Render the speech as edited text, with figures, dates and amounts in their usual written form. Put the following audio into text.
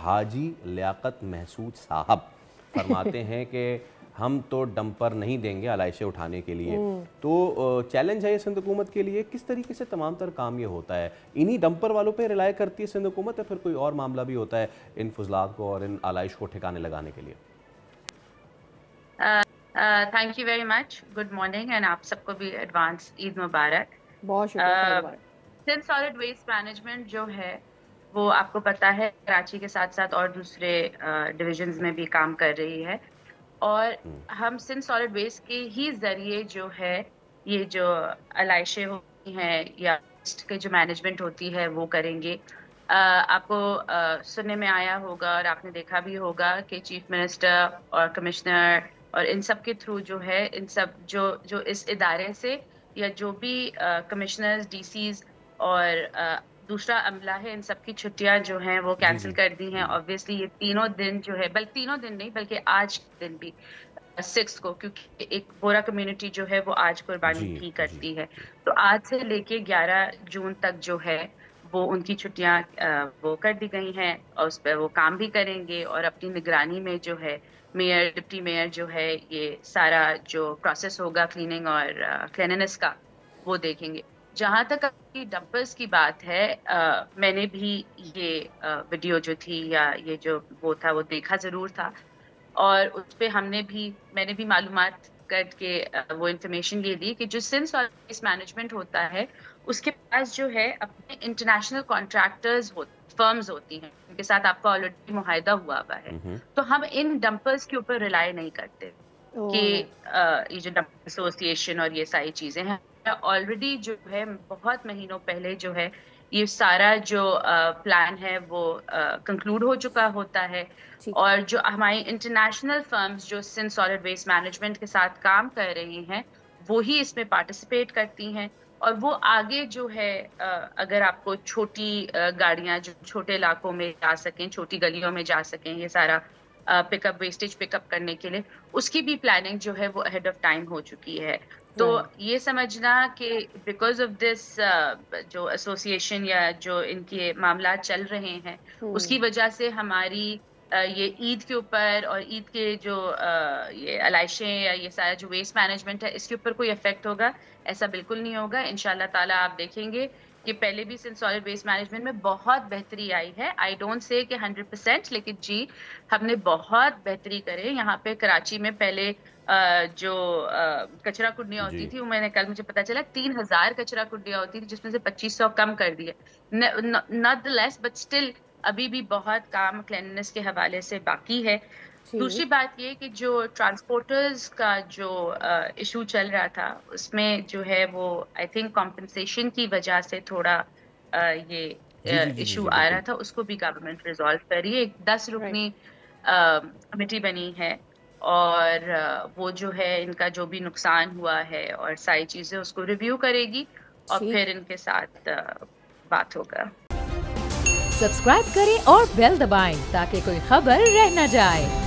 حاجی لیاقت محسود صاحب فرماتے ہیں کہ ہم تو ڈمپر نہیں دیں گے علائشیں اٹھانے کے لیے. تو چیلنج ہے یہ سندھ حکومت کے لیے. کس طریقے سے تمام تر کام یہ ہوتا ہے؟ انہی ڈمپر والوں پہ رلائے کرتی ہے سندھ حکومت یا پھر کوئی اور معاملہ بھی ہوتا ہے ان فضلات کو اور ان علائش کو ٹھکانے لگانے کے لیے؟ Thank you very much. Good morning and آپ سب کو بھی ایڈوانس عید مبارک. بہت شکریہ. سندھ سالڈ ویسٹ مینجمنٹ جو ہے وہ آپ کو پتہ ہے کراچی کے ساتھ ساتھ اور دوسرے ڈویژنز میں بھی کام کر رہی ہے, اور ہم سندھ سالڈ ویسٹ کے ہی ذریعے جو ہے یہ جو علائشیں ہوتی ہیں یا ویسٹ کے جو مینجمنٹ ہوتی ہے وہ کریں گے. آپ کو سننے میں آیا ہوگا اور آپ نے دیکھا بھی ہوگا کہ چیف منسٹر اور کمشنر اور ان سب کے تھرو جو ہے ان سب جو اس ادارے سے یا جو بھی کمشنرز, ڈی سیز اور دوسرا عملہ ہے ان سب کی چھٹیاں جو ہیں وہ کینسل کر دی ہیں. obviously یہ تینوں دن جو ہے, بلکہ تینوں دن نہیں بلکہ آج کے دن بھی 6 کو, کیونکہ ایک بورا کمیونٹی جو ہے وہ آج قربانی بھی کرتی ہے, تو آج سے لے کے 11 جون تک جو ہے وہ ان کی چھٹیاں وہ کر دی گئی ہیں اور اس پہ وہ کام بھی کریں گے اور اپنی نگرانی میں جو ہے میئر, ڈپٹی میئر جو ہے یہ سارا جو پروسیس ہوگا کلیننگ اور کلیننس کا وہ دیکھیں گے. جہاں تک ڈمپرز کی بات ہے, میں نے بھی یہ ویڈیو جو تھی یا یہ جو وہ تھا وہ دیکھا ضرور تھا, اور اس پہ میں نے بھی معلومات کر کے وہ انفارمیشن یہ دی کہ جو سندھ سالڈ ویسٹ مینجمنٹ ہوتا ہے اس کے پاس جو ہے اپنے انٹرنیشنل کانٹریکٹرز فرمز ہوتی ہیں ان کے ساتھ آپ کا آلریڈی معاہدہ ہوا ہے, تو ہم ان ڈمپرز کے اوپر ریلائی نہیں کرتے کہ یہ جو ڈمپر ایسوسی ایشن اور یہ ساری چیزیں ہیں آلریڈی جو ہے بہت مہینوں پہلے جو ہے یہ سارا جو پلان ہے وہ کنکلوڈ ہو چکا ہوتا ہے, اور جو ہماری انٹرنیشنل فرمز جو سندھ سالڈ ویسٹ مینجمنٹ کے ساتھ کام کر رہی ہیں وہی اس میں پارٹیسپیٹ کرتی ہیں, اور وہ آگے جو ہے اگر آپ کو چھوٹی گاڑیاں جو چھوٹے علاقوں میں جا سکیں, چھوٹی گلیوں میں جا سکیں, یہ سارا پک اپ ویسٹیج پک اپ کرنے کے لیے اس کی بھی پلاننگ جو ہے وہ اہیڈ آف ٹائم ہو چکی ہے. تو یہ سمجھنا کہ بیکاز آف دس جو ایسوسی ایشن یا جو ان کے معاملات چل رہے ہیں اس کی وجہ سے ہماری یہ عید کے اوپر اور عید کے جو یہ علائشیں یا یہ سارا جو ویسٹ مینجمنٹ ہے اس کے اوپر کوئی افیکٹ ہوگا, ایسا بالکل نہیں ہوگا. انشاءاللہ تعالیٰ آپ دیکھیں گے کہ پہلے بھی سندھ سالڈ ویسٹ مینجمنٹ میں بہت بہتری آئی ہے. آئی ڈونٹ سے کہ 100%, لیکن جی ہم نے بہت بہتری کرے. یہاں پہ کراچی میں پہلے جو کچرا کنڈیاں ہوتی تھی وہ میں نے کل مجھے پتا چلا 3000 کچرا کنڈیاں ہوتی تھی جس میں سے 2500 کم کر دیے. not the less but still ابھی بھی بہت کام کلیننس کے حوالے سے باقی ہے. دوسری بات یہ کہ جو ٹرانسپورٹرز کا جو ایشو چل رہا تھا اس میں جو ہے وہ آئی تھنک کمپنسیشن کی وجہ سے تھوڑا یہ ایشو آ رہا تھا, اس کو بھی گورنمنٹ ریزالو کر رہی ہے. ایک 10 رکنی کمیٹی بنی ہے اور وہ جو ہے ان کا جو بھی نقصان ہوا ہے اور ساری چیزیں اس کو ریویو کرے گی اور پھر ان کے ساتھ بات ہوگا. سبسکرائب کریں اور بیل دبائیں تاکہ کوئی خبر رہ نہ جائے.